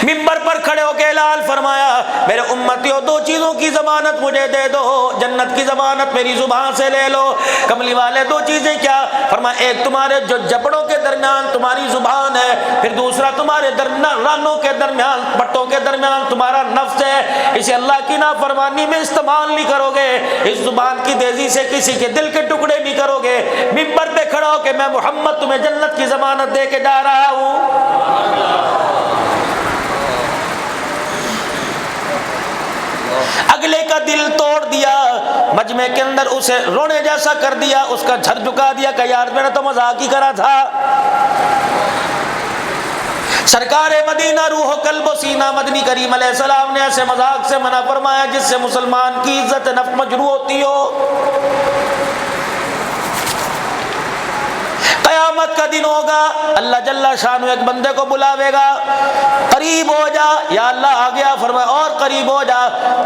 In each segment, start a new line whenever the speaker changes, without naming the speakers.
منبر پر کھڑے ہو کے اعلان فرمایا میرے امتیوں دو چیزوں کی ضمانت مجھے دے دو، جنت کی ضمانت میری زبان سے لے لو۔ کملی والے دو چیزیں کیا؟ فرمایا ایک تمہارے جو جبڑوں کے درمیان تمہاری زبان ہے، پھر دوسرا تمہارے رانوں کے درمیان پٹوں کے درمیان تمہارا نفس ہے، اسے اللہ کی نافرمانی میں استعمال نہیں کرو گے، اس زبان کی تیزی سے کسی کے دل کے ٹکڑے نہیں کرو گے۔ منبر پہ کھڑا ہو کہ میں محمد تمہیں جنت کی ضمانت دے کے جا رہا ہوں۔ اگلے کا دل توڑ دیا، مجمع کے اندر اسے رونے جیسا کر دیا، اس کا جھر جھکا دیا کہ یار میں نے تو مذاق ہی کرا تھا۔ سرکار مدینہ روح و قلب و سینہ مدنی کریم علیہ السلام نے ایسے مذاق سے منع فرمایا جس سے مسلمان کی عزت نفس مجروح ہوتی ہو۔ قیامت کا دن ہوگا، اللہ جل شانہ ایک بندے کو بلاوے گا، قریب ہو جا، یا اللہ آ گیا، فرمایا اور قریب ہو جا،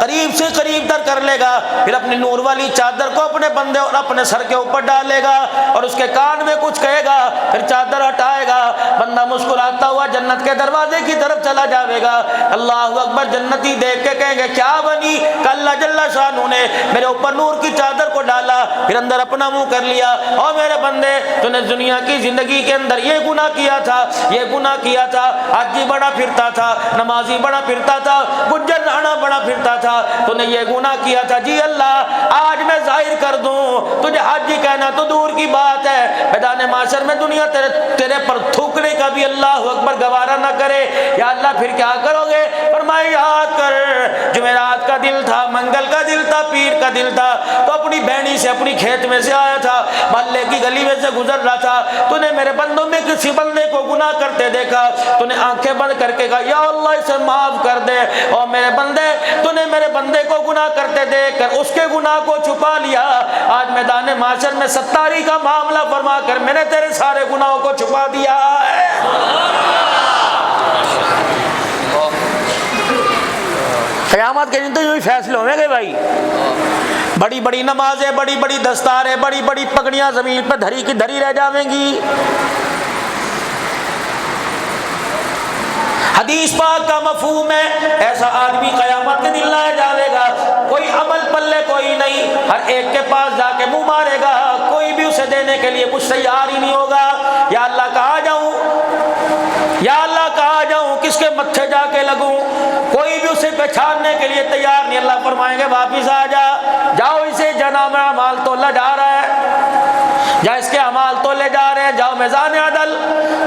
قریب سے قریب تر کر لے گا، پھر اپنی نور والی چادر کو اپنے بندے اور اپنے سر کے اوپر ڈالے گا اور اس کے کان میں کچھ کہے گا، پھر چادر ہٹائے گا، بندہ مسکراتا ہوا جنت کے دروازے کی طرف چلا جاوے گا۔ اللہ اکبر، جنتی دیکھ کے کہیں گے کیا بنی کہ اللہ جل شانہ نے میرے اوپر نور کی چادر کو ڈالا، پھر اندر اپنا منہ کر لیا، اور میرے بندے تو نے دنیا کی زندگی کے اندر یہ گناہ کیا تھا، یہ گناہ کیا تھا، حاجی بڑا پھرتا تھا، نمازی بڑا پھرتا تھا، گجر رانا بڑا پھرتا تھا، تو نے یہ گناہ کیا تھا، جی اللہ آج میں ظاہر کر دوں، تجھے حاجی کہنا تو دور کی بات ہے، میدان معاشر میں دنیا تیرے پر تھوکنے کا بھی اللہ اکبر گوارا نہ کرے، یا اللہ پھر کیا کرو گے؟ فرمائے یاد کر جمعرات کا دل تھا، منگل کا دل تھا، پیر کا دل تھا، تو اپنی بہنی سے اپنی کھیت میں سے آیا تھا، محلے کی گلی میں سے گزر رہا تھا، تو نے میرے بندوں میں کسی بندے کو گناہ کرتے دیکھا، تو نے آنکھیں بند کر کے کہا یا اللہ اسے معاف کر دے، اور میرے بندے تو نے میرے بندے کو گناہ کرتے دیکھ کر اس کے گناہ کو چھپا لیا، آج میدان معاشر میں ستاری کا معاملہ فرما کر میں نے تیرے سارے گناہوں کو چھپا دیا ہے۔ قیامت کے دن تو یوں فیصلے ہوں گے بھائی، بڑی بڑی نمازیں، بڑی بڑی دستاریں، بڑی بڑی پگڑیاں زمین پہ دھری کی دھری رہ جاویں گی۔ حدیث پاک کا مفہوم ہے ایسا آدمی قیامت کے دن لایا جاوے گا، کوئی عمل پلے کوئی نہیں، ہر ایک کے پاس جا کے منہ مارے گا، کوئی بھی اسے دینے کے لیے کچھ تیار ہی نہیں ہوگا۔ یا اللہ کہاں جاؤں، یا اللہ کہاں جاؤں، کس کے متھے جا کے لگوں، کوئی بھی اسے پہچاننے کے لیے تیار نہیں۔ اللہ فرمائیں گے واپس آ جا، جاؤ اسے جناب اعمال تولا جا رہا ہے، جا اس کے اعمال تولے جا رہے ہیں، جاؤ میزان عدل،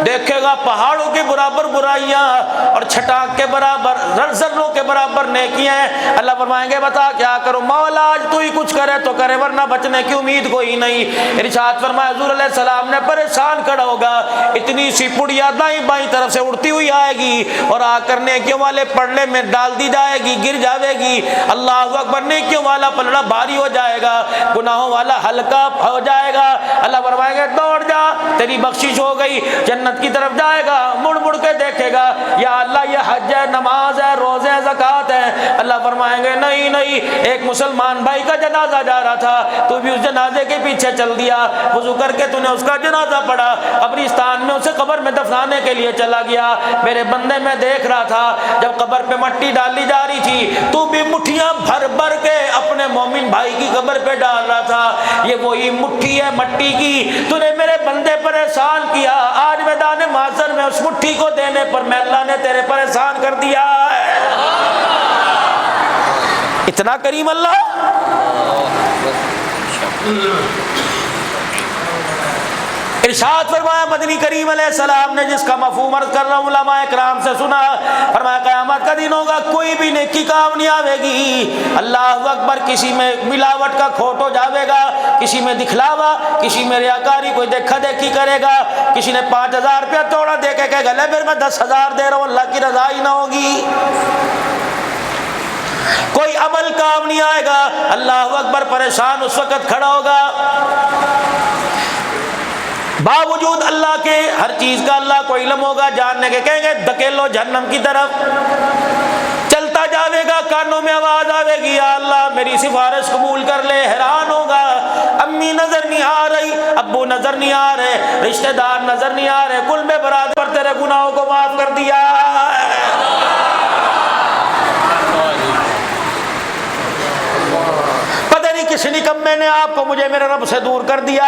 دیکھے گا پہاڑوں کے برابر برائیاں اور چھٹانک کے برابر ذروں کے برابر نیکیاں ہیں۔ اللہ فرمائیں گے بتا کیا کروں، مولا آج تو ہی کچھ کرے تو کرے ورنہ بچنے کی امید کوئی نہیں۔ ارشاد فرمایا حضور علیہ السلام نے پریشان کھڑا ہوگا، اتنی سی پڑیا دائیں بائیں طرف سے اڑتی ہوئی آئے گی اور آ کر نیکیوں والے پلڑے میں ڈال دی جائے گی، گر جاوے گی۔ اللہ اکبر، نیکیوں والا پلڑا بھاری ہو جائے گا، گناہوں والا ہلکا ہو جائے گا۔ اللہ فرمائیں گے دوڑ جا، تیری بخشش ہو گئی، جنت کی طرف جائے گا، مڑ مڑ کے دیکھے گا، یا اللہ یہ حج ہے، نماز ہے، روزے ہیں، زکوٰۃ ہے۔ اللہ فرمائیں گے نہیں نہیں، ایک مسلمان بھائی کا جنازہ جا رہا تھا، تو بھی اس جنازے کے پیچھے چل دیا، وضو کر کے تو نے اس کا جنازہ پڑھا، قبرستان میں اسے قبر میں دفنانے کے لیے چلا گیا۔ میرے بندے میں دیکھ رہا تھا جب قبر پہ مٹی ڈالی جا رہی تھی تو بھی مٹھیاں بھر بھر کے اپنے مومن بھائی کی قبر پہ ڈال رہا تھا، یہ وہی مٹھی ہے مٹی کی، تو نے میرے بندے پر احسان کیا، آج میدان محشر میں اس مٹھی کو دینے پر میں اللہ نے تیرے پر احسان کر دیا ہے۔ اتنا کریم اللہ۔ ارشاد فرمایا مدنی کریم علیہ السلام نے، جس کا مفہوم عرض کر رہا ہوں علماء اکرام سے سنا، فرمایا قیامت کا دن ہوگا، کوئی بھی نیکی کام نہیں آوے گی، اللہ اکبر، کسی میں ملاوٹ کا کھوٹ ہو جاوے گا، کسی میں دکھلاوا، کسی میں ریاکاری، کوئی دیکھا دیکھی کرے گا، کسی نے 5000 روپیہ توڑا دے کے کہے گا لے پھر میں 10,000 دے رہا ہوں، اللہ کی رضا ہی نہ ہوگی۔ کوئی عمل کام نہیں آئے گا، اللہ اکبر، پریشان اس وقت کھڑا ہوگا، باوجود اللہ کے ہر چیز کا اللہ کو علم ہوگا، جاننے کے کہیں گے دھکیلو جہنم کی طرف، چلتا جاوے گا، کانوں میں آواز آوے گی یا اللہ میری سفارش قبول کر لے، حیران ہوگا، امی نظر نہیں آ رہی، ابو نظر نہیں آ رہے، رشتہ دار نظر نہیں آ رہے، کل میں برادر پر تیرے گناہوں کو معاف کر دیا۔ کس نکمے نے آپ کو مجھے میرے رب سے دور کر دیا.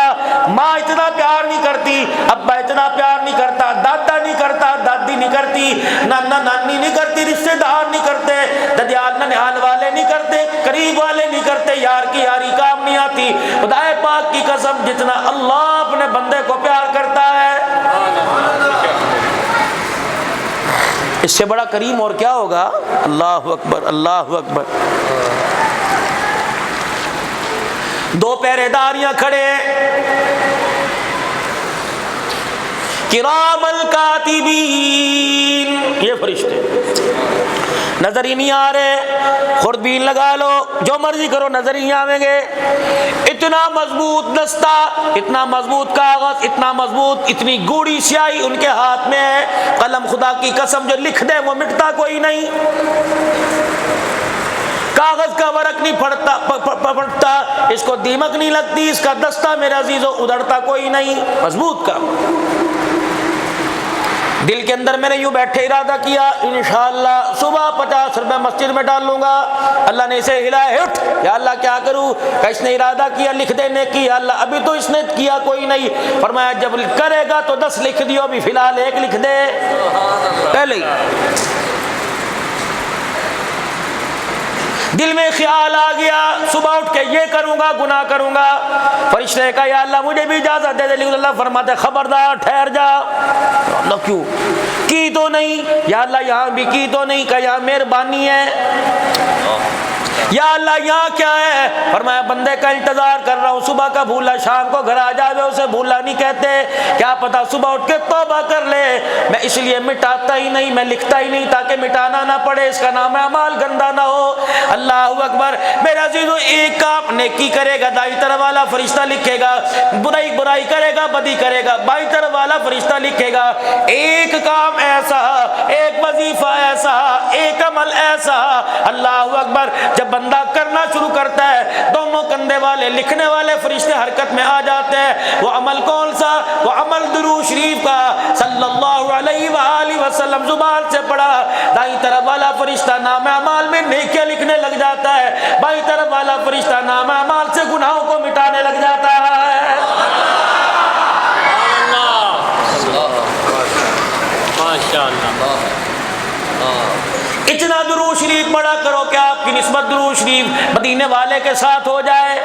ماں اتنا پیار نہیں کرتی, ابا اتنا پیار نہیں کرتا, دادا نہیں کرتا, دادی نہیں کرتی, نانا نانی نہیں کرتی, رشتے دار نہیں کرتے, ددیال ننیال والے نہیں کرتے, قریب والے نہیں کرتے, یار کی یاری کام نہیں آتی. خدا پاک کی قسم جتنا اللہ اپنے بندے کو پیار کرتا ہے, اس سے بڑا کریم اور کیا ہوگا. اللہ اکبر, اللہ اکبر. دو پہرے داریاں کھڑے, کرام الکاتبین, یہ فرشتے نظر ہی نہیں آ رہے, خوردبین لگا لو, جو مرضی کرو, نظر ہی نہیں آئیں گے. اتنا مضبوط دستہ, اتنا مضبوط کاغذ, اتنا مضبوط, اتنی گوڑی سیاہی ان کے ہاتھ میں ہے. قلم خدا کی قسم جو لکھ دے وہ مٹتا کوئی نہیں, کاغذ کا ورق نہیں پھٹتا, اس کو دیمک نہیں لگتی, اس کا دستہ میرے عزیزو ادھڑتا کوئی نہیں, مضبوط کا. دل کے اندر میں نے یوں بیٹھے ارادہ کیا انشاءاللہ صبح 50 روپے مسجد میں ڈال لوں گا. اللہ نے اسے ہلایا, اٹھ یا اللہ کیا کروں, کہ اس نے ارادہ کیا لکھ دینے کی, یا اللہ ابھی تو اس نے کیا کوئی نہیں. فرمایا جب کرے گا تو 10 لکھ دیو, ابھی فی الحال 1 لکھ دے پہلے ہی. دل میں خیال آ گیا صبح اٹھ کے یہ کروں گا, گناہ کروں گا. فرشتے نے کہا یا اللہ مجھے بھی اجازت دے دے, لیکن اللہ فرماتے خبردار ٹھہر جا. اللہ کیوں کی تو نہیں, یا اللہ یہاں بھی کی تو نہیں, کہ یہاں مہربانی ہے. یا اللہ یہاں کیا ہے, فرمایا بندے کا انتظار کر رہا ہوں, صبح کا بھولا شام کو گھر آ جاوے اسے بھولا نہیں کہتے, کیا پتا صبح اٹھ کے توبہ کر لے. میں اس لیے مٹاتا ہی نہیں, میں لکھتا ہی نہیں تاکہ مٹانا نہ پڑے, اس کا نام اعمال گندا نہ ہو. اللہ اکبر. میرے عزیزو ایک کام نیکی کرے گا دائیں طرف والا فرشتہ لکھے گا, برائی کرے گا, بدی کرے گا بائیں طرف والا فرشتہ لکھے گا. ایک کام ایسا, ایک وظیفہ ایسا, ایک عمل ایسا, اللہ اکبر, جب بندہ کرنا شروع کرتا ہے دونوں کندھے والے لکھنے والے فرشتے حرکت میں آ جاتے ہیں. وہ عمل کون سا, وہ عمل درود شریف کا صلی اللہ علیہ وآلہ وسلم زبان سے پڑھا. دائیں طرف والا فرشتہ نام اعمال میں نیکیاں لکھنے لگ جاتا ہے, بائیں طرف والا فرشتہ نام اعمال سے گناہوں کو مٹانے لگ جاتا ہے. اتنا درود شریف پڑھا کرو کہ آپ کی نسبت درود شریف مدینے والے کے ساتھ ہو جائے.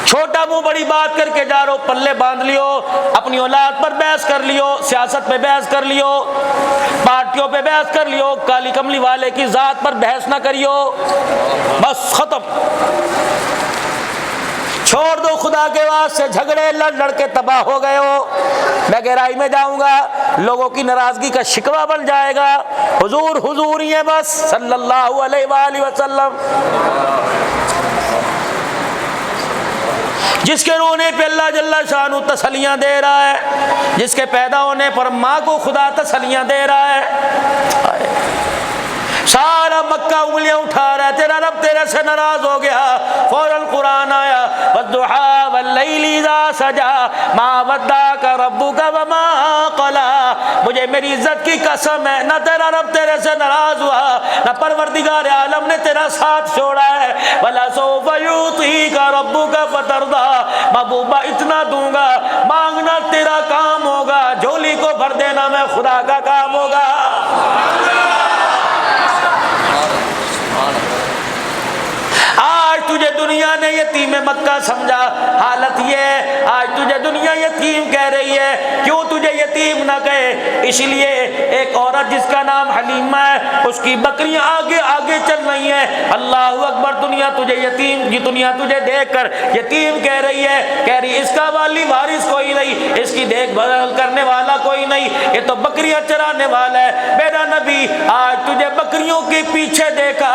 چھوٹا منہ بڑی بات کر کے جا رہو, پلے باندھ لیو, اپنی اولاد پر بحث کر لیو, سیاست پہ بحث کر لیو, پارٹیوں پہ بحث کر لیو, کالی کملی والے کی ذات پر بحث نہ کریو, بس ختم. چھوڑ دو خدا کے واسطے جھگڑے, لڑ کے تباہ ہو گئے ہو. میں گہرائی میں جاؤں گا, لوگوں کی ناراضگی کا شکوہ بن جائے گا. حضور حضور ہی ہے بس صلی اللہ علیہ وآلہ وسلم. جس کے رونے پہ اللہ جل شانہ تسلیاں دے رہا ہے, جس کے پیدا ہونے پر ماں کو خدا تسلیاں دے رہا ہے. سارا مکہ انگلیاں اٹھا رہا ہے, تیرا رب تیرے سے ناراض ہو گیا. فوراً قرآن آیا والضحیٰ واللیل اذا سجا ما ودعک ربک وما قلی. مجھے میری عزت کی قسم ہے, نہ تیرا رب تیرے سے ناراض ہوا, نہ پروردگار عالم نے تیرا ساتھ چھوڑا ہے. وَلَسَوْفَ يُعْطِيكَ رَبُّكَ فَتَرْضَىٰ, محبوبہ اتنا دوں گا, مانگنا تیرا کام ہوگا, جھولی کو بھر دینا میں خدا کا کام ہوگا. آج تجھے دنیا نے یتیم مکہ سمجھا, حالت یہ آج تجھے دنیا یتیم کہہ رہی ہے. کیوں تجھے یتیم نہ کہے, اس لیے ایک عورت جس کا نام حلیمہ ہے, اس کی بکریاں آگے آگے چل رہی ہیں. اللہ اکبر. دنیا تجھے یتیم, یہ دنیا تجھے دیکھ کر یتیم کہہ رہی ہے, کہہ رہی اس کا والی وارث کوئی نہیں, اس کی دیکھ بھال کرنے والا کوئی نہیں, یہ تو بکریاں چرانے والا ہے. میرا نبی آج تجھے بکریوں کے پیچھے دیکھا,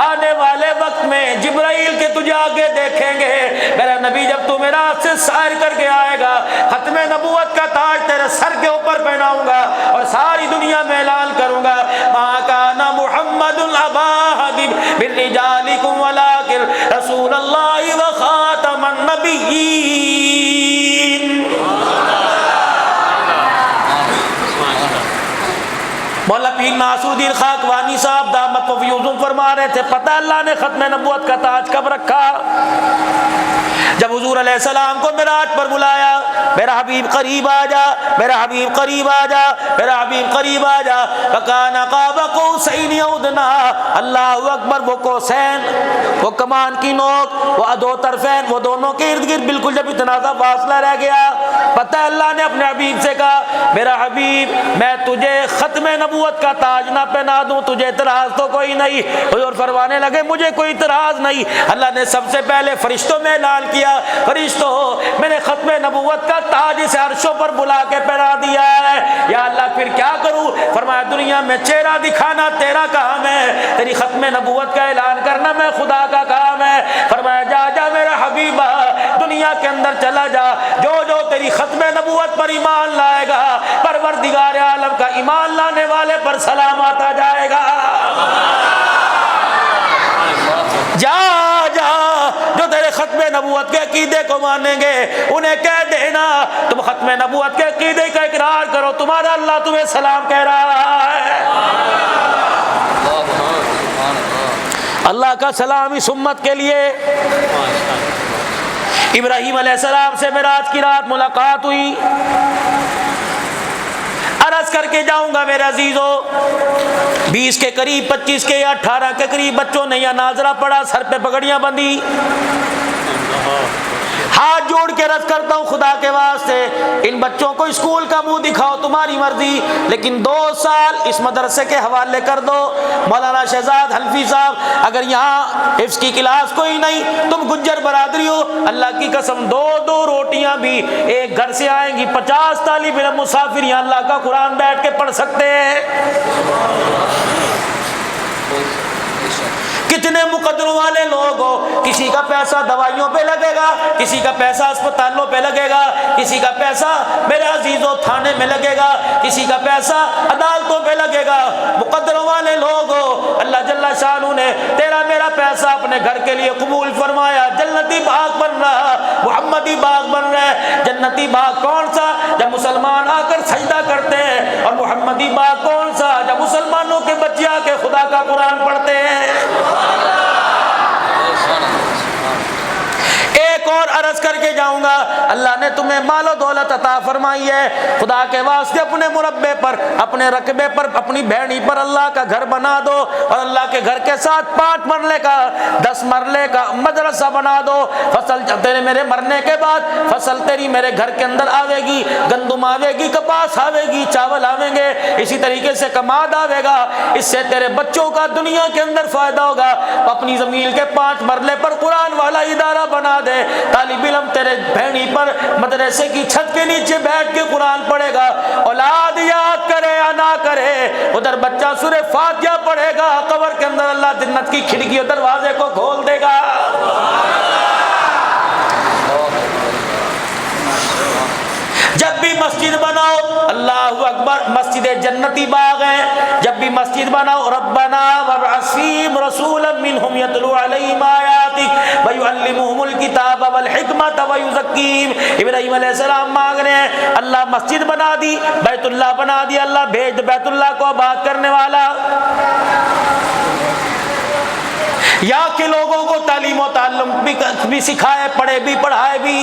آنے والے وقت میں جبرائیل کے تجھے آگے دیکھیں گے. میرا نبی جب تو میرا ہاتھ سے سائر کر کے آئے گا, ختم نبوت کا تاج تیرے سر کے اوپر پہناؤں گا اور ساری دنیا میں اعلان کروں گا ما کان محمد ابا احد من رجالکم ولکن رسول اللہ وخاتم النبیین. مولا پیر ناصر الدین خاکوانی صاحب دامت و فیوزم فرما رہے تھے پتہ اللہ نے ختم نبوت کا تاج کب رکھا؟ جب حضور علیہ السلام کو معراج پر بلایا، میرا حبیب قریب آ جا، میرا حبیب قریب آ جا، میرا حبیب قریب آ جا، فکان قاب قوسین او ادنی، اللہ اکبر، وہ قوسین، وہ کمان کی نوک، وہ دو طرفین، وہ دونوں کے ارد گرد بالکل جب اتنا سا فاصلہ رہ گیا، پتہ اللہ نے اپنے حبیب سے کہا میرا حبیب میں تجھے ختم نبوت کا تاج نہ پہنا دوں تجھے اعتراض تو کوئی نہیں؟ حضور فرمانے لگے مجھے کوئی اعتراض نہیں۔ اللہ نے سب سے پہلے فرشتوں میں اعلان کیا، فرشتوں میں نے ختم نبوت کا تاج اس عرشوں پر بلا کے پہنا دیا ہے، یا اللہ پھر کیا کروں؟ فرمایا دنیا میں چہرہ دکھانا تیرا کام ہے، تیری ختم نبوت کا اعلان کرنا میں خدا کا کام ہے۔ فرمایا جا جا میرا حبیبہ دنیا کے اندر چلا جا، جو جو تیری ختم نبوت پر ایمان لائے گا پروردگار عالم کا ایمان لانے والے پر سلام آتا جائے گا۔ جا جا جو تیرے ختم نبوت کے عقیدے کو مانیں گے انہیں کہہ دینا تم ختم نبوت کے عقیدے کا اقرار کرو، تمہارا اللہ تمہیں سلام کہہ رہا ہے۔ اللہ کا سلام اس امت کے لیے۔ ابراہیم علیہ السلام سے معراج کی رات ملاقات ہوئی، عرض کر کے جاؤں گا میرے عزیزو، 20 کے قریب 25 کے یا 18 کے قریب بچوں نے یا ناظرہ پڑا، سر پہ پگڑیاں بندھی، ہاتھ جوڑ کے عرض کرتا ہوں خدا کے واسطے ان بچوں کو اسکول کا منہ دکھاؤ تمہاری مرضی، لیکن 2 سال اس مدرسے کے حوالے کر دو۔ مولانا شہزاد حنفی صاحب اگر یہاں حفظ کی کلاس کوئی نہیں، تم گجر برادری ہو، اللہ کی قسم 2 روٹیاں بھی ایک گھر سے آئیں گی، 50 طالب علم مسافر یہاں اللہ کا قرآن بیٹھ کے پڑھ سکتے ہیں۔ کتنے مقدروں والے لوگ ہو، کسی کا پیسہ دوائیوں پہ لگے گا، کسی کا پیسہ اسپتالوں پہ لگے گا، کسی کا پیسہ میرے عزیزوں تھانے میں لگے گا، کسی کا پیسہ عدالتوں پہ لگے گا۔ مقدروں والے لوگ ہو، اللہ جل شانہ نے تیرا میرا پیسہ اپنے گھر کے لیے قبول فرمایا، جنتی باغ بن رہا، محمدی باغ بن رہا ہے۔ جنتی باغ کون سا؟ جب مسلمان آ کر سجدہ کرتے ہیں، اور محمدی باغ کون سا؟ جب مسلمانوں کے بچے آ کے خدا کا قرآن پڑھتے ہیں۔ ایک اور عرض کر کے جاؤں گا، اللہ نے تمہیں مال و دولت عطا فرمائی ہے، خدا کے واسطے اپنے مربے پر، اپنے رقبے پر، اپنی بھینی پر اللہ کا گھر بنا دو، اور اللہ کے گھر کے ساتھ 5 مرلے کا 10 مرلے کا مدرسہ بنا دو۔ فصل تیرے میرے مرنے کے بعد فصل تیری میرے گھر کے اندر آوے گی، گندم آوے گی، کپاس آوے گی، چاول آویں گے، اسی طریقے سے کماد آوے گا، اس سے تیرے بچوں کا دنیا کے اندر فائدہ ہوگا۔ اپنی زمین کے 5 مرلے پر قرآن والا ادارہ بنا دے، طالب علم تیرے بھینی پر مدرسے کی چھت کے نیچے بیٹھ کے قرآن پڑھے گا، اولاد یاد کرے یا نہ کرے، ادھر بچہ سورہ فاتحہ پڑھے گا، قبر کے اندر اللہ جنت کی کھڑکی اور دروازے کو کھول دے گا۔ جب بھی مسجد بناؤ، اللہ اکبر، مسجد جنتی باغ ہے، جب بھی مسجد بناؤ ربنا وابعث فیہم رسولا منہم یتلو علیہم آیاتک ویعلمہم الکتاب والحکمۃ ویزکیہم۔ ابراہیم علیہ السلام مانگ رہے ہیں اللہ مسجد بنا دی، بیت اللہ بنا دیا، اللہ بھیج بیت اللہ کو آباد کرنے والا، یا کہ لوگوں کو تعلیم و تعلم بھی سکھائے، پڑھے بھی پڑھائے بھی،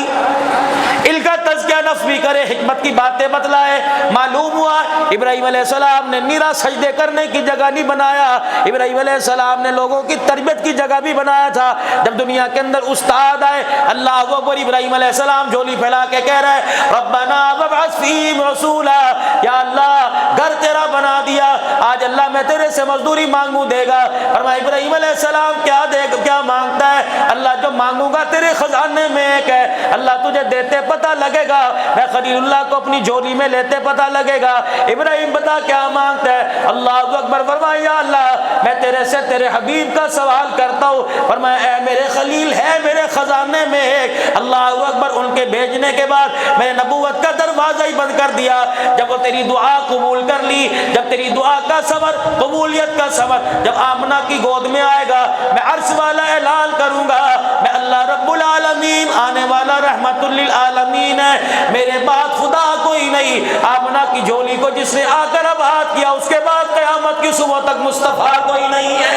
ان کا تزکیہ نفس بھی کرے، حکمت کی باتیں بتلائے۔ معلوم ہوا ابراہیم علیہ السلام نے نیرا سجدے کرنے کی جگہ نہیں بنایا، ابراہیم علیہ السلام نے لوگوں کی تربیت کی جگہ بھی بنایا تھا۔ جب دنیا کے اندر استاد آئے، اللہ اکبر، ابراہیم علیہ السلام جھولی پھیلا کے کہہ رہے ہیں ربنا وابعث فیہم رسولا، یا اللہ گھر تیرا بنا دیا، آج اللہ میں تیرے سے مزدوری مانگوں دے گا۔ فرمایا ابراہیم علیہ السلام کیا مانگتا ہے؟ اللہ جو مانگوں گا تیرے خزانے میں ایک ہے، اللہ تجھے دیتے پتہ لگے گا، میں خلیل اللہ کو اپنی جھولی میں لیتے پتہ لگے گا۔ ابراہیم بتا کیا مانگتا ہے؟ اللہ اکبر، فرمایا یا اللہ میں تیرے سے تیرے حبیب کا سوال کرتا ہوں۔ فرمایا اے میرے خلیل ہے میرے خزانے میں ایک، اللہ اکبر، ان کے بھیجنے کے بعد میں نے نبوت کا دروازہ ہی بند کر دیا۔ جب وہ تیری دعا قبول کر لی، جب تیری دعا کا ثمر، قبولیت کا ثمر جب آمنہ کی گود میں آئے گا، میں عرش والا اعلان کروں گا میں اللہ رب العالمین آنے والا رحمت للعالمین ہے، میرے بعد خدا کوئی نہیں، آمنہ کی جھولی کو جس نے آ کر آباد کیا اس کے بعد قیامت کی صبح تک مصطفیٰ کوئی نہیں ہے۔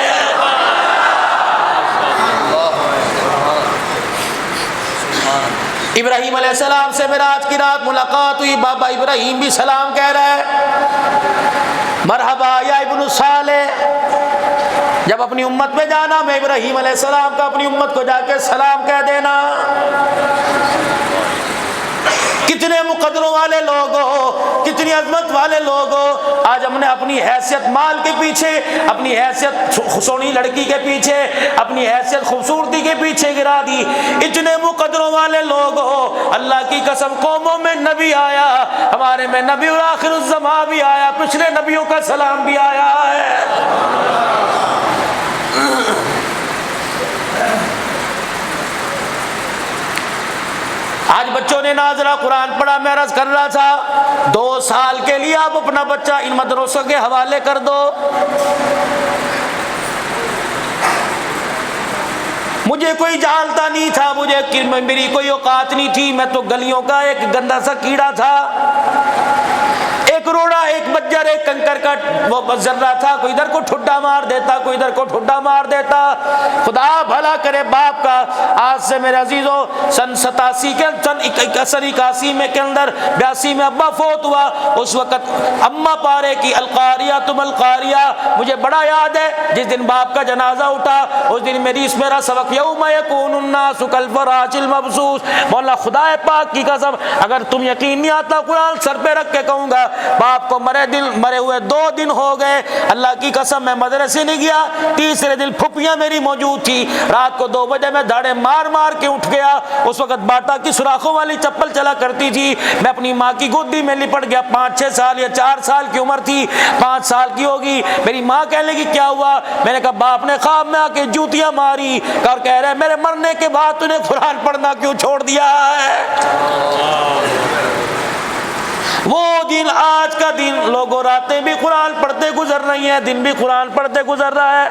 ابراہیم علیہ السلام سے معراج کی رات ملاقات ہوئی، بابا ابراہیم بھی سلام کہہ رہا ہے، مرحبا یا ابن صالح۔ جب اپنی امت میں جانا میں ابراہیم علیہ السلام کا اپنی امت کو جا کے سلام کہہ دینا۔ کتنے مقدروں والے لوگ ہو، کتنی عظمت والے لوگ ہو، آج ہم نے اپنی حیثیت مال کے پیچھے، اپنی حیثیت سونی لڑکی کے پیچھے، اپنی حیثیت خوبصورتی کے پیچھے گرا دی۔ اتنے مقدروں والے لوگ ہو، اللہ کی قسم قوموں میں نبی آیا، ہمارے میں نبی اور آخر الزمان بھی آیا، پچھلے نبیوں کا سلام بھی آیا ہے۔ آج بچوں نے ناظرہ قرآن پڑھا، میں عرض کر رہا تھا 2 سال کے لیے آپ اپنا بچہ ان مدرسوں کے حوالے کر دو۔ مجھے کوئی جانتا نہیں تھا، میری کوئی اوقات نہیں تھی، میں تو گلیوں کا ایک گندا سا کیڑا تھا، ایک روڑا، ایک بجر، ایک کنکر کا وہ ذرہ تھا، کوئی ادھر کو ٹھڈا مار دیتا، کوئی ادھر کو ٹھڈا مار دیتا۔ خدا بھلا کرے باپ کا۔ آج سے میرے عزیزوں سن 87 کے سن 81 میں کے اندر 82 میں ابا فوت ہوا، اس وقت اماں پارے کی القاریہ تم القاریہ مجھے بڑا یاد ہے۔ جس دن باپ کا جنازہ اٹھا اس دن میرا سبق یوم یکون الناس کالفراش المبثوث۔ مولا خدا پاک کی قسم اگر تم یقین نہیں آتا قرآن سر پہ رکھ کے کہوں گا، باپ کو مرے ہوئے 2 دن ہو گئے، اللہ کی قسم میں مدرسے نہیں گیا، تیسرے دن پھپھیاں میری موجود تھی، رات کو 2 بجے میں دھاڑے مار مار کے اٹھ گیا۔ اس وقت باٹا کی سوراخوں والی چپل چلا کرتی تھی، میں اپنی ماں کی گودی میں لپٹ گیا، 5-6 سال یا 4 سال کی عمر تھی، 5 سال کی ہوگی۔ میری ماں کہنے لگی کیا ہوا؟ میں نے کہا باپ نے خواب میں آ کے جوتیاں ماری اور کہہ رہے میرے مرنے کے بعد تو نے قرآن پڑھنا کیوں چھوڑ دیا ہے؟ وہ دن آج کا دن، لوگوں راتیں بھی قرآن پڑھتے گزر رہی ہیں، دن بھی قرآن پڑھتے گزر رہا ہے۔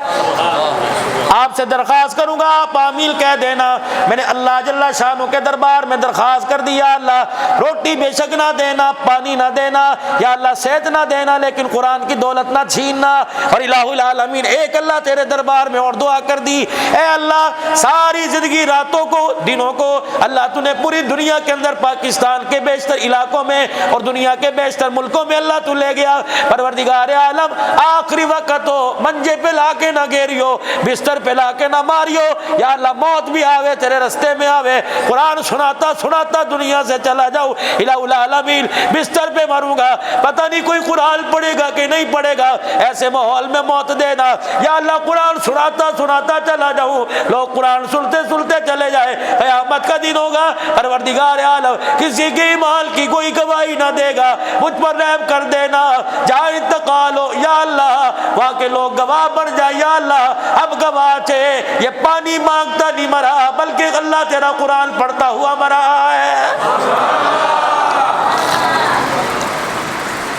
آپ سے درخواست کروں گا آپ آمین کہہ دینا۔ میں نے اللہ جل شانہ کے دربار میں درخواست کر دیا، اللہ روٹی بے شک نہ دینا، پانی نہ دینا، یا اللہ صحت نہ دینا، لیکن قرآن کی دولت نہ چھیننا۔ اور الہ العالمین ایک اللہ تیرے دربار میں اور دعا کر دی، اے اللہ ساری زندگی راتوں کو دنوں کو اللہ تو نے پوری دنیا کے اندر پاکستان کے بیشتر علاقوں میں اور دنیا کے بیشتر ملکوں میں اللہ تو لے گیا، پروردگار عالم آخری وقت ہو منجے پہ لا کے نہ گیریو، بستر پہ لا کے نہ ماریو، یا اللہ موت بھی آوے تیرے رستے میں آوے، قرآن سناتا سناتا دنیا سے چلا جاؤ، الہ العالمین بستر پہ مروں گا پتہ نہیں کوئی قرآن پڑھے گا کہ نہیں پڑھے گا، ایسے ماحول میں موت دینا، یا اللہ قرآن سناتا سناتا چلا جاؤں، لوگ قرآن سنتے سنتے چلے جائے، قیامت کا دن ہوگا، پروردگار عالم کسی کے ایمان کی کوئی گواہی نہ دے گا، مجھ پر رحم کر دینا، جہاں انتقال ہو یا اللہ وہاں کے لوگ گواہ بن جائے، یا اللہ اب گواہ تھے، یہ پانی مانگتا نہیں مرا بلکہ اللہ تیرا قرآن پڑھتا ہوا مرا ہے۔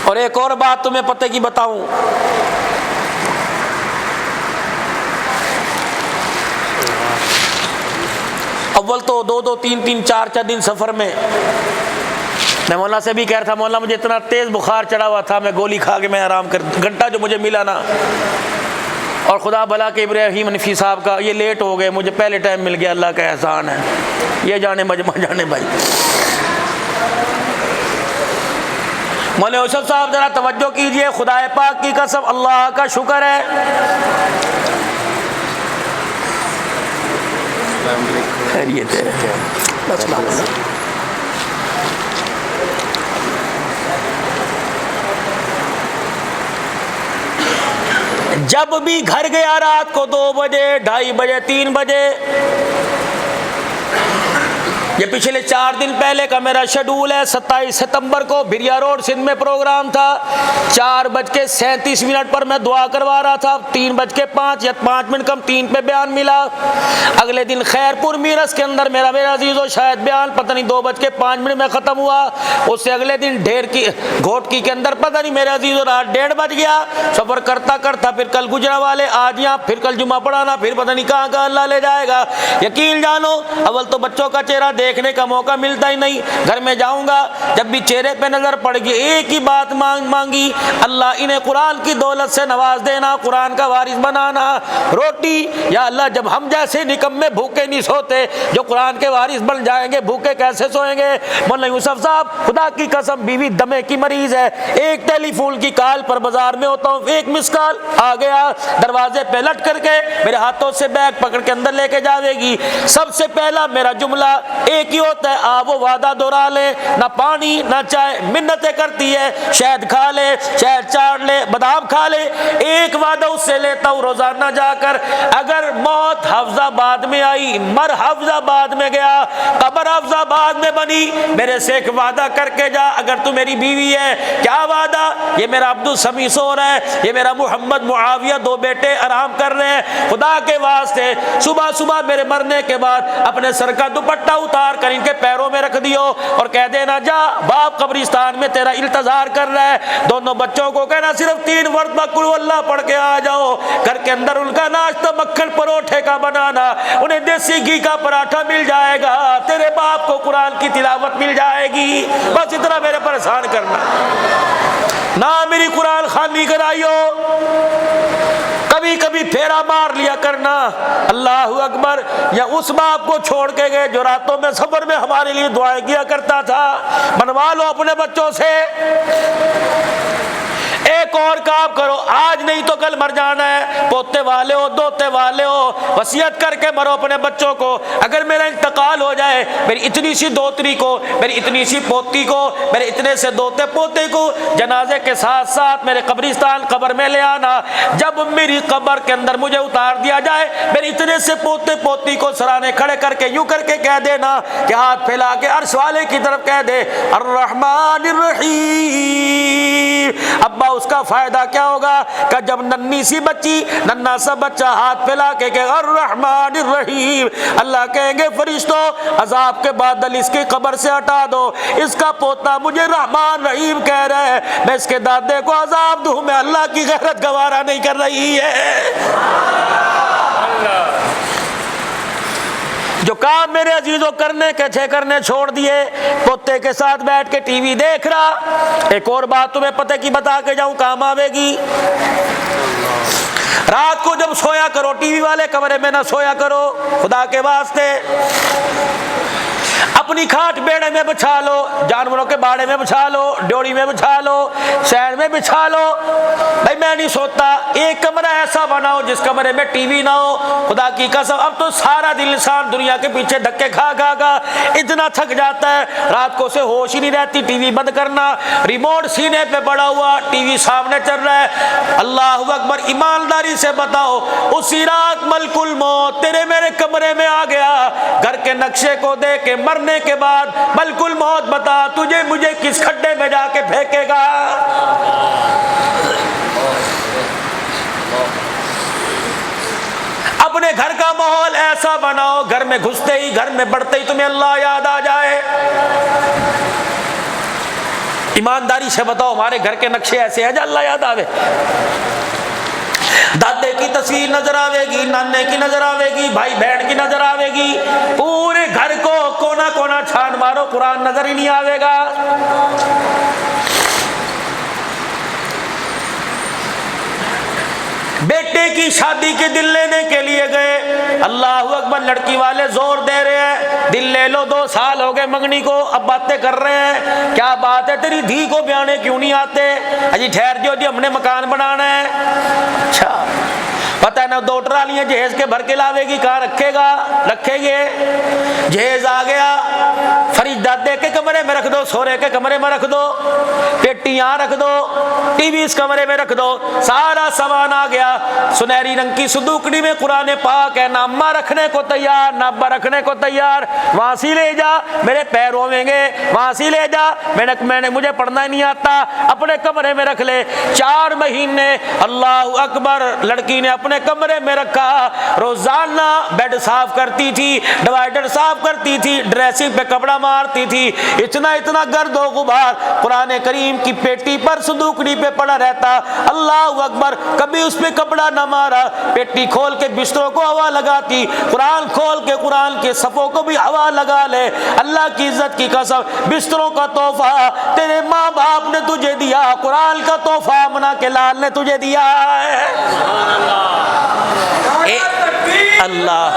اور ایک اور بات تمہیں پتہ کی بتاؤں، اول تو 2-2 3-3 4-4 دن سفر میں میں مولا سے بھی کہہ رہا تھا، مولا مجھے اتنا تیز بخار چڑھا ہوا تھا، میں گولی کھا کے میں آرام کر گھنٹہ جو مجھے ملا نا، اور خدا بھلا کہ ابراہیم حنفی صاحب کا یہ لیٹ ہو گئے، مجھے پہلے ٹائم مل گیا، اللہ کا احسان ہے، یہ جانے مجمع جانے بھائی۔ مولانا یوسف صاحب ذرا توجہ کیجئے، خدا پاک کی قسم اللہ کا شکر ہے، خیریت ہے، جب بھی گھر گیا رات کو 2 بجے 2:30 بجے 3 بجے، یہ پچھلے 4 دن پہلے کا میرا شیڈول ہے، 27 ستمبر کو بھریا روڈ سندھ میں پروگرام تھا، 4:37 پر میں دعا کروا رہا تھا، 3:05 یا 5 منٹ کم 3 پہ بیان ملا، اگلے دن خیر پور میرس کے اندر میرا عزیزو شاید بیان پتہ نہیں 2:05 میں ختم ہوا، اس سے اگلے دن ڈھیر کی گھوٹکی کے اندر پتہ نہیں میرے عزیزو رات 1:30 بج گیا، سفر کرتا کرتا پھر کل گجرا والے آج یہاں، پھر کل جمعہ پڑھانا، پھر پتہ نہیں کہاں اللہ لے جائے گا۔ یقین جانو اول تو بچوں کا چہرہ دیکھنے کا موقع ملتا ہی نہیں. گھر میں جاؤں گا, جب بھی چہرے پہ نظر پڑ گئی ایک ہی بات مانگی, اللہ انہیں قرآن کی دولت سے نواز دینا, قرآن کا وارث بنانا. روٹی, یا اللہ جب ہم جیسے نکمے بھوکے نہیں سوتے, جو قرآن کے وارث بن جائیں گے بھوکے کیسے سوئیں گے؟ مولانا یوسف صاحب, خدا کی قسم بیوی دمے کی مریض ہے, ایک ٹیلی فون کی کال پر بازار میں ہوتا ہوں, ایک مس کال آ گیا, دروازے پہ لٹ کر کے میرے ہاتھوں سے بیگ پکڑ کے اندر لے کے جاوے گی. سب سے پہلا میرا جملہ ایک ہی ہوتا ہے, آپ وہ وعدہ دہرا لے, نہ پانی نہ چائے, منتیں کرتی ہے, شہد کھا لے, شہد چاٹ لے, بادام کھا لے. ایک وعدہ اس سے لیتا ہوں روزانہ جا کر, اگر موت حفظ آباد میں آئی, مر حفظ آباد میں گیا, قبر حفظ آباد میں بنی, میرے سے ایک وعدہ کر کے جا, اگر تو میری بیوی ہے. کیا وعدہ؟ یہ میرا عبد السمیع سو رہا ہے, یہ میرا محمد معاویہ دو بیٹے آرام کر رہے ہیں, خدا کے واسطے صبح صبح میرے مرنے کے بعد اپنے سر کا دوپٹہ اتار کر ان کے پیروں میں رکھ دیو اور کہہ دینا جا باپ قبرستان میں تیرا انتظار کر رہا ہے. دونوں بچوں کو کہنا صرف 3 مرتبہ قل ہو اللہ پڑھ کے آ جاؤ. گھر کے اندر ان کا ناشتہ مکھن پروٹھے کا بنانا, انہیں دیسی گھی کا پراٹھا مل جائے گا, تیرے باپ کو قرآن کی تلاوت مل جائے گی. بس اتنا میرے پریشان کرنا, نہ میری قرآن خوانی کرائیو, کبھی کبھی پھیرا مار لیا کرنا. اللہ اکبر. یا اس باپ کو چھوڑ کے گئے جو راتوں میں سفر میں ہمارے لیے دعائیں کیا کرتا تھا, بنوا لو اپنے بچوں سے. ایک اور کام کرو, آج نہیں تو کل مر جانا ہے, پوتے والے ہو دوتے والے ہو, وصیت کر کے مرو اپنے بچوں کو. اگر میرا انتقال ہو جائے, میری اتنی سی دوتری کو, میری اتنی سی پوتی کو, میرے اتنے سے دوتے پوتے کو جنازے کے ساتھ ساتھ میرے قبرستان قبر میں لے آنا. جب میری قبر کے اندر مجھے اتار دیا جائے, میرے اتنے سے پوتے پوتی کو سرانے کھڑے کر کے یوں کر کے کہہ دینا کہ ہاتھ پھیلا کے عرش والے کی طرف کہہ دے الرحمن الرحیم. ابا اس کا فائدہ کیا ہوگا کہ جب ننھی سی بچی, ننھا سا بچہ ہاتھ پھیلا کے کہ الرحمن الرحیم, اللہ کہیں گے فرشتوں عذاب کے بادل اس کی قبر سے ہٹا دو, اس کا پوتا مجھے رحمان رحیم کہہ رہا ہے, میں اس کے دادے کو عذاب دوں, میں اللہ کی غیرت گوارا نہیں کر رہی ہے. جو کام میرے عزیزوں کرنے کے تھے کرنے چھوڑ دیے, پوتے کے ساتھ بیٹھ کے ٹی وی دیکھ رہا. ایک اور بات تمہیں پتہ کی بتا کے جاؤں, کام آوے گی. رات کو جب سویا کرو ٹی وی والے کمرے میں نہ سویا کرو, خدا کے واسطے. اپنی کھاٹ بیڑے میں بچھا لو, جانوروں کے باڑے میں بچھا لو, ڈیوڑی میں بچھا لو, شہر میں بچھا لو. بھائی میں نہیں سوتا, ایک کمرہ ایسا بناؤ جس کمرے میں ٹی وی نہ ہو. خدا کی قسم اب تو سارا دن انسان دنیا کے پیچھے دھکے کھا کھا کھا اتنا تھک جاتا ہے, رات کو سے ہوش ہی نہیں رہتی. ٹی وی بند کرنا, ریموٹ سینے پہ پڑا ہوا, ٹی وی سامنے چل رہا ہے. اللہ اکبر. ایمانداری سے بتاؤ, اسی رات ملک الموت تیرے میرے کمرے میں آ گیا, گھر کے نقشے کو دیکھ کے مرنے کے بعد ملک الموت بتا تجھے مجھے کس کھڈے میں جا کے پھینکے گا. اپنے گھر کا ماحول ایسا بناؤ, گھر میں گھستے ہی گھر میں بڑھتے ہی تمہیں اللہ یاد آ جائے. ایمانداری سے بتاؤ, ہمارے گھر کے نقشے ایسے ہیں جو اللہ یاد آوے. دادے کی تصویر نظر آوے گی, نانے کی نظر آوے گی, بھائی بہن کی نظر آوے گی, پورے گھر کو کونا کونا چھان مارو, قرآن نظر ہی نہیں آوے گا. بیٹے کی شادی کے دل لینے کے لیے گئے, اللہ اکبر, لڑکی والے زور دے رہے ہیں دل لے لو, 2 سال ہو گئے منگنی کو, اب باتیں کر رہے ہیں کیا بات ہے تیری دھی کو بیانے کیوں نہیں آتے. اجی ٹھہر جو, ہم نے مکان بنانا ہے. اچھا پتہ ہے نا 2 ٹرالیاں جہیز کے بھر کے لاوے گی, کہاں رکھے گا, رکھیں گے. جہیز آ گیا, فریج دادے کے کمرے میں رکھ دو, سورے کے کمرے میں رکھ دو, پیٹی یہاں رکھ دو, ٹی وی اس کمرے میں رکھ دو, سارا سامان آ گیا. سنہری رنگ کی صندوقڑی میں قرآن پاک ہے, نہ اماں رکھنے کو تیار نہ ابا رکھنے کو تیار. وہاں سے لے جا, میرے پیر ہویں گے, وہاں سے لے جا, مجھے پڑھنا ہی نہیں آتا, اپنے کمرے میں رکھ لے. 4 مہینے اللہ اکبر, لڑکی نے اپنے اپنے کمرے میں رکھا، روزانہ بیڈ صاف کرتی تھی، ڈیوائڈر صاف کرتی تھی، ڈریسنگ پہ کپڑا مارتی تھی، اتنا گرد و غبار قرآن کریم کی پیٹی پر صندوقڑی پہ پڑا رہتا۔ اللہ اکبر، کبھی اس پہ کپڑا نہ مارا، پیٹی کھول کے بستروں کو ہوا لگاتی، قرآن کھول کے قرآن کے صفوں کو بھی ہوا لگا لے۔ اللہ کی عزت کی قسم، بستروں کا تحفہ تیرے ماں باپ نے تجھے دیا، قرآن کا تحفہ آمنہ کے لال نے تجھے دیا ہے۔ اللہ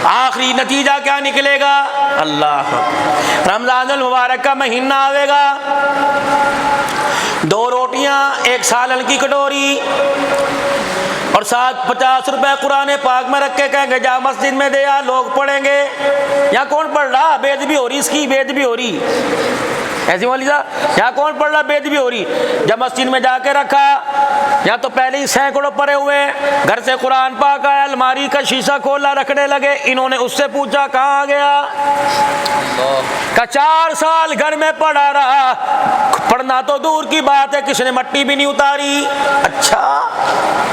آخری نتیجہ کیا نکلے گا؟ اللہ، رمضان المبارک کا مہینہ آئے گا، 2 روٹیاں، 1 سالن کی کٹوری اور ساتھ 50 روپے قرآن پاک میں رکھ کے کہیں گے جا مسجد میں دے آ، لوگ پڑھیں گے۔ یہاں کون پڑھ رہا؟ بے ادبی ہو رہی، اس کی بے ادبی ہو رہی، ایسی مولوی صاحب یہاں کون پڑھ رہا؟ بے ادبی ہو رہی۔ جب مسجد میں جا کے رکھا، یا تو پہلے ہی سینکڑوں پڑے ہوئے، گھر سے قرآن پاک آیا، الماری کا شیشہ کھولا، رکھنے لگے، انہوں نے اس سے پوچھا کہاں گیا؟ کہ 4 سال گھر میں پڑھا رہا، پڑھنا تو دور کی بات ہے، کسی نے مٹی بھی نہیں اتاری۔ اچھا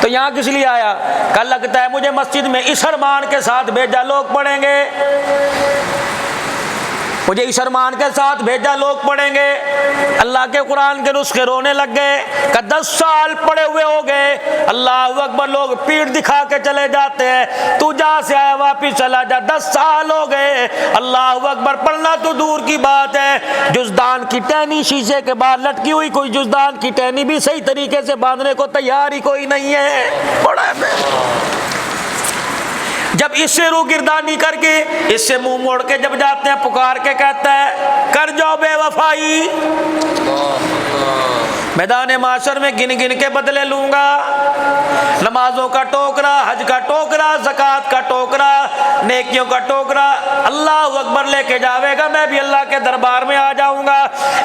تو یہاں کس لیے آیا؟ کہ لگتا ہے مجھے مسجد میں اس ارمان کے ساتھ بھیجا لوگ پڑھیں گے، مجھے اس ارمان کے ساتھ بھیجا لوگ پڑھیں گے۔ اللہ کے قرآن کے نسخے رونے لگ گئے کہ 10 سال پڑے ہوئے ہو گئے، اللہ اکبر، لوگ پیٹھ دکھا کے چلے جاتے ہیں، تو جہاں سے آیا واپس چلا جا، 10 سال ہو گئے، اللہ اکبر، پڑھنا تو دور کی بات ہے، جزدان کی ٹہنی شیشے کے بعد لٹکی ہوئی، کوئی جزدان کی ٹہنی بھی صحیح طریقے سے باندھنے کو تیار ہی کوئی نہیں ہے۔ پڑھا ہے جب اس سے روگردانی کر کے، اس سے منہ موڑ کے جب جاتے ہیں، پکار کے کہتا ہے کر جاؤ بے وفائی، میدان معاشر میں گن گن کے بدلے لوں گا، نمازوں کا ٹوکرا، حج کا ٹوکرا، زکوٰۃ کا ٹوکرا، نیکیوں کا ٹوکرا، اللہ اکبر لے کے جاوے گا، میں بھی اللہ کے دربار میں آ جاؤں گا۔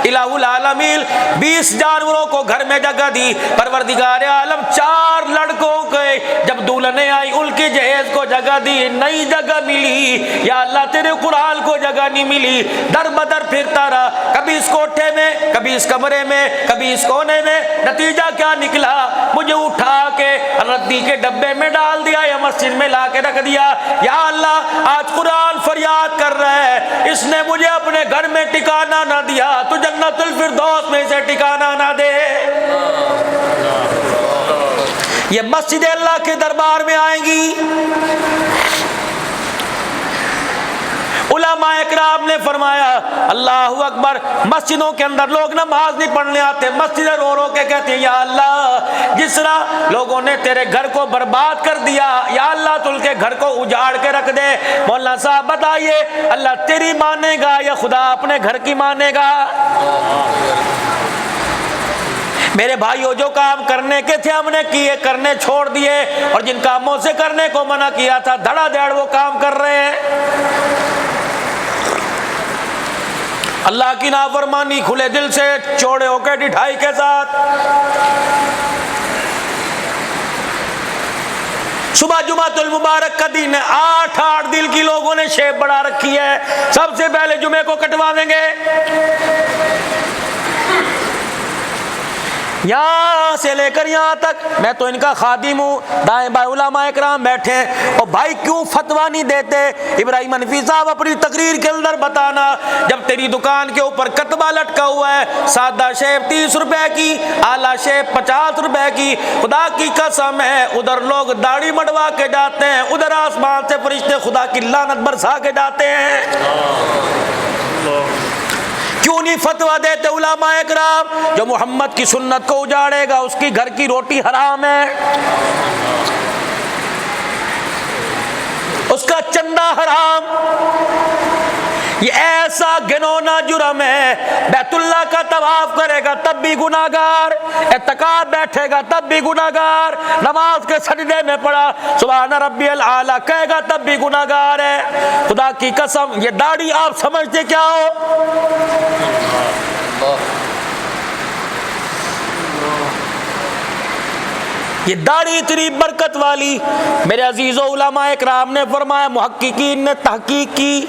الہ العالمین 20 جانوروں کو گھر میں جگہ دی، پروردگار عالم 4 لڑکوں کے جب دلہنیں آئی ان کی جہیز کو جگہ دی، نئی جگہ ملی، یا اللہ تیرے قرآن کو جگہ نہیں ملی، در بدر پھرتا رہا، کبھی اس کوٹھے میں، کبھی اس کمرے میں، کبھی اس کونے میں، نتیجہ کیا نکلا؟ مجھے اٹھا کے ردی کے ڈبے میں ڈال دیا یا مسجد میں لا کے رکھ دیا۔ یا اللہ آج قرآن فریاد کر رہا ہے، اس نے مجھے اپنے گھر میں ٹھکانہ نہ دیا، تو جنت الفردوس میں سے ٹھکانہ نہ دے۔ یہ مسجد اللہ کے دربار میں آئیں گی۔ علماء اکرام نے فرمایا اللہ اکبر، مسجدوں کے اندر لوگ نماز نہیں پڑھنے آتے، مسجدیں رو رو کے کہتے ہیں یا اللہ جس طرح لوگوں نے تیرے گھر کو برباد کر دیا، یا اللہ تو ان کے گھر کو اجاڑ کے رکھ دے۔ مولانا صاحب بتائیے اللہ تیری مانے گا یا خدا اپنے گھر کی مانے گا؟ میرے بھائیو، جو کام کرنے کے تھے ہم نے کیے، کرنے چھوڑ دیے، اور جن کاموں سے کرنے کو منع کیا تھا دھڑا دھڑ وہ کام کر رہے ہیں۔ اللہ کی نافرمانی کھلے دل سے، چوڑے ہو کے ڈٹھائی کے ساتھ۔ صبح جمعۃ المبارک کا دن ہے، 8 دل کی لوگوں نے شیپ بڑھا رکھی ہے، سب سے پہلے جمعے کو کٹوا دیں گے۔ یہاں سے لے کر یہاں تک میں تو ان کا خادم ہوں، دائیں بائیں علماء اکرام بیٹھے ہیں، اور بھائی کیوں فتویٰ نہیں دیتے؟ ابراہیم حنفی صاحب اپنی تقریر کے اندر بتانا، جب تیری دکان کے اوپر کتبہ لٹکا ہوا ہے، سادہ شیپ 30 روپے کی، اعلیٰ شیپ 50 روپے کی، خدا کی قسم ہے ادھر لوگ داڑھی مڈوا کے جاتے ہیں، ادھر آسمان سے فرشتے خدا کی لعنت برسا کے جاتے ہیں۔ کیوں نہیں فتویٰ دیتے علماء اکرام؟ جو محمد کی سنت کو اجاڑے گا اس کی گھر کی روٹی حرام ہے، اس کا چندہ حرام۔ یہ ایسا گنونا جرم ہے، بیت اللہ کا طواف کرے گا تب بھی گناہگار، اعتکاف بیٹھے گا تب بھی گناہگار، نماز کے سجدے میں پڑا سبحان ربی الاعلیٰ کہے گا تب بھی گناہگار ہے۔ خدا کی قسم یہ داڑھی آپ سمجھتے کیا ہو؟ یہ داڑھی اتنی برکت والی، میرے عزیزو علماء اکرام نے فرمایا، محققین نے تحقیق کی،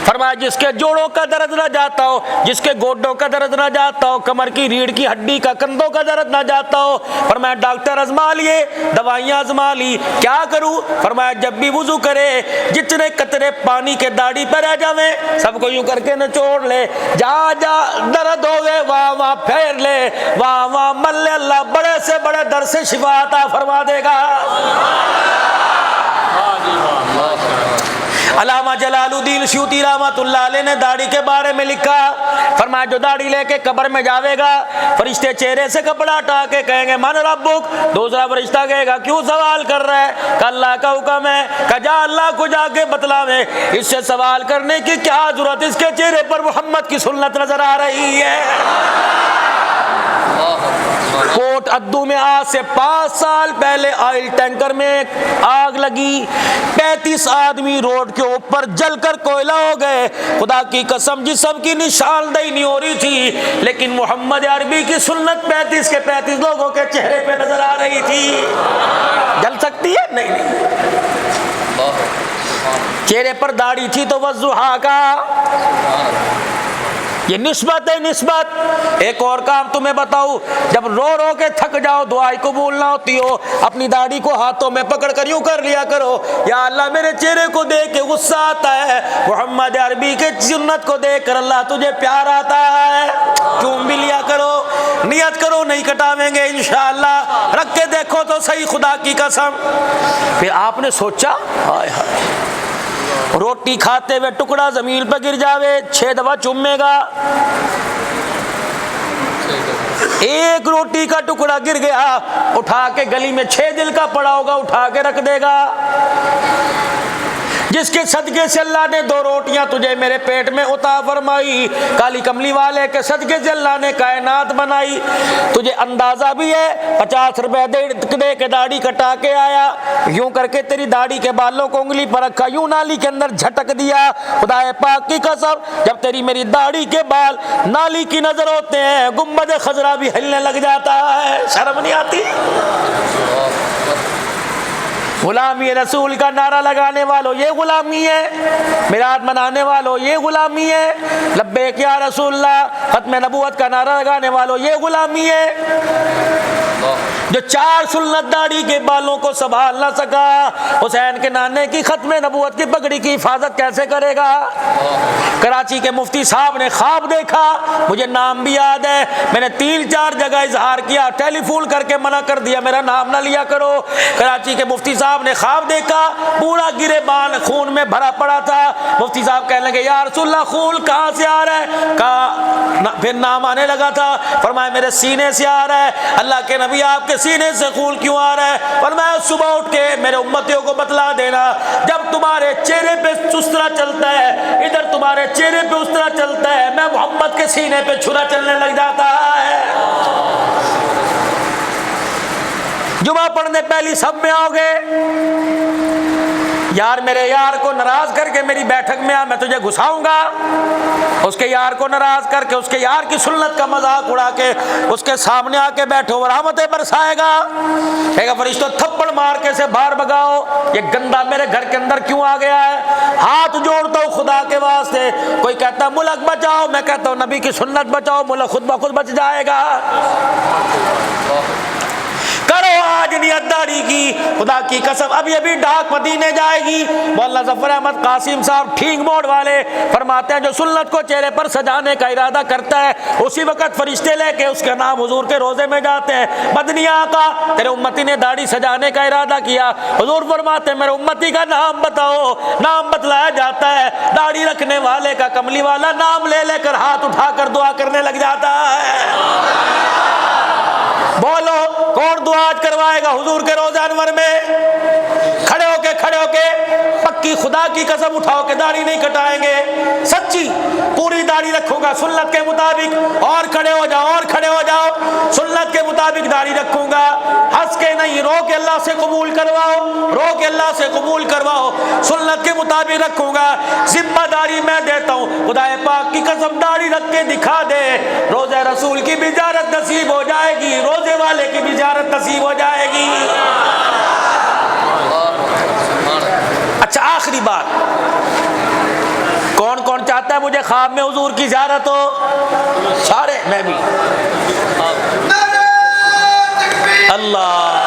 فرمایا جس کے جوڑوں کا درد نہ جاتا ہو، جس کے گوڈوں کا درد نہ جاتا ہو، کمر کی ریڑھ کی ہڈی کا، کندھوں کا درد نہ جاتا ہو، فرمایا ڈاکٹر آزما لیے، دوائیاں آزما لی، کیا کروں؟ فرمایا جب بھی وضو کرے جتنے قطرے پانی کے داڑھی پہ رہ جاویں سب کو یوں کر کے نچوڑ لے، جہاں جہاں درد ہوئے وہاں وہاں پھیر لے، وہاں وہاں مل لے، اللہ بڑے سے بڑے درد سے شفا عطا فرما دے گا۔ علامہ جلال الدین سیوطی رحمۃ اللہ علیہ نے داڑھی کے بارے میں لکھا، فرمایا جو داڑھی لے کے قبر میں جاوے گا فرشتے چہرے سے کپڑا ہٹا کے کہیں گے من ربک، دوسرا فرشتہ کہے گا کیوں سوال کر رہا ہے؟ کہ اللہ کا حکم ہے، کہ جا اللہ کو جا کے بتلاویں، اس سے سوال کرنے کی کیا ضرورت، اس کے چہرے پر محمد کی سنت نظر آ رہی ہے۔ کوٹ ادو میں آج سے 5 سال پہلے آئل ٹینکر میں آگ لگی، 35 آدمی روڈ کے اوپر جل کر کوئلہ ہو گئے۔ خدا کی قسم جسم کی نشاندہی نہیں ہو رہی تھی، لیکن محمد عربی کی سنت 35 کے 35 لوگوں کے چہرے پہ نظر آ رہی تھی۔ جل سکتی ہے؟ نہیں، چہرے پر داڑھی تھی تو وضحیٰ کا، یہ نسبت ہے نسبت۔ ایک اور کام تمہیں بتاؤ، جب رو رو کے تھک جاؤ دعائیں قبول نہ ہوتی ہو، اپنی داڑھی کو ہاتھوں میں پکڑ کر یوں کر لیا کرو، یا اللہ میرے چہرے کو دیکھ کے غصہ آتا ہے، محمد عربی کے سنت کو دیکھ کر اللہ تجھے پیار آتا ہے، چوم بھی لیا کرو، نیت کرو نہیں کٹاویں گے انشاءاللہ، رکھ کے دیکھو تو صحیح خدا کی قسم۔ پھر آپ نے سوچا ہائے ہائے، روٹی کھاتے ہوئے ٹکڑا زمین پہ گر جاوے 6 دفعہ چومے گا، ایک روٹی کا ٹکڑا گر گیا اٹھا کے گلی میں 6 دل کا پڑا ہوگا اٹھا کے رکھ دے گا۔ جس کے صدقے سے اللہ نے 2 روٹیاں تجھے میرے پیٹ میں عطا فرمائی، کالی کملی والے کے صدقے سے اللہ نے کائنات بنائی، تجھے اندازہ بھی ہے 50 روپے دے کے داڑھی کٹا کے آیا، یوں کر کے تیری داڑھی کے بالوں کو انگلی پر رکھا، یوں نالی کے اندر جھٹک دیا، خدا پاک کی قسم جب تیری میری داڑھی کے بال نالی کی نظر ہوتے ہیں گنبد خضرا بھی ہلنے لگ جاتا ہے، شرم نہیں آتی؟ غلامی رسول کا نعرہ لگانے والوں یہ غلامی ہے، میلاد منانے والوں یہ غلامی ہے، لبیک یا رسول اللہ ختم نبوت کا نعرہ لگانے والوں یہ غلامی ہے۔ جو 4 سنت داڑھی کے بالوں کو سنبھال نہ سکا، حسین کے نانے کی ختم نبوت کی پگڑی کی حفاظت کیسے کرے گا؟ کراچی کے مفتی صاحب نے خواب دیکھا، مجھے نام بھی یاد ہے، میں نے 3-4 جگہ اظہار کیا، ٹیلی فون کر کے منع کر دیا میرا نام نہ لیا کرو۔ کراچی کے مفتی صاحب نے خواب دیکھا، پورا گریبان خون میں بھرا پڑا تھا، مفتی صاحب کہنے لگے یا رسول اللہ خون کہاں سے آ رہا ہے؟ کہا پھر نام آنے لگا تھا، فرمایا میرے سینے سے آ رہا ہے۔ اللہ کے نبی آپ کے سینے سے خون کیوں آ رہا ہے؟ فرمایا صبح اٹھ کے میرے امتیوں کو بتلا دینا، جب تمہارے چہرے پہ اس طرح چلتا ہے، ادھر تمہارے چہرے پہ اس طرح چلتا ہے، میں محمد کے سینے پہ چھرا چلنے لگ جاتا ہے۔ جمعہ پڑھنے پہلی سب میں آؤ گے، یار میرے یار کو ناراض کر کے میری بیٹھک میں آ، میں تجھے گھساؤں گا، اس کے یار کو ناراض کر کے اس کے یار کی سنت کا مذاق اڑا کے اس کے سامنے آ کے بیٹھو اور رحمتیں برسائے گا، کہے گا فرشتوں تھپڑ مار کے سے باہر بگاؤ، یہ گندا میرے گھر کے اندر کیوں آ گیا ہے؟ ہاتھ جوڑتا ہوں خدا کے واسطے، کوئی کہتا ہے ملک بچاؤ، میں کہتا ہوں نبی کی سنت بچاؤ، ملک خود بخود بچ جائے گا۔ کرو آج نیت داڑھی کی، خدا کی قسم اب یہ بھی ڈاک مدینے جائے گی۔ مولانا ظفر احمد قاسم صاحب ٹھینگ موڑ والے فرماتے ہیں جو سنت کو چہرے پر سجانے کا ارادہ کرتا ہے اسی وقت فرشتے لے کے اس کے نام حضور کے روزے میں جاتے ہیں، مدنی آقا تیرے امتی نے داڑھی سجانے کا ارادہ کیا، حضور فرماتے ہیں میرے امتی کا نام بتاؤ، نام بتلایا جاتا ہے، داڑھی رکھنے والے کا کملی والا نام لے لے کر ہاتھ اٹھا کر دعا کرنے لگ جاتا ہے۔ بولو کون دعا آج کروائے گا حضور کے روزہ انور میں؟ کھڑے ہو کے پکی خدا کی قسم اٹھاؤ کہ داڑھی نہیں کٹائیں گے، سچی پوری داڑھی رکھوں گا سنت کے مطابق، اور کھڑے ہو جاؤ اور کھڑے ہو جاؤ، سنت کے مطابق داڑھی رکھوں گا، ہنس کے نہیں، رو کے اللہ سے قبول کرواؤ، رو کے اللہ سے قبول کرواؤ، سنت کے مطابق رکھوں گا، ذمہ داری میں دیتا ہوں، خدا پاک کی قسم داڑھی رکھ کے دکھا دے، روزہ رسول کی بھی زیارت نصیب ہو جائے گی، روزے والے کی بھی زیارت نصیب ہو جائے گی۔ اچھا آخری بات، کون کون چاہتا ہے مجھے خواب میں حضور کی زیارت ہو؟ سارے، میں بھی۔ اللہ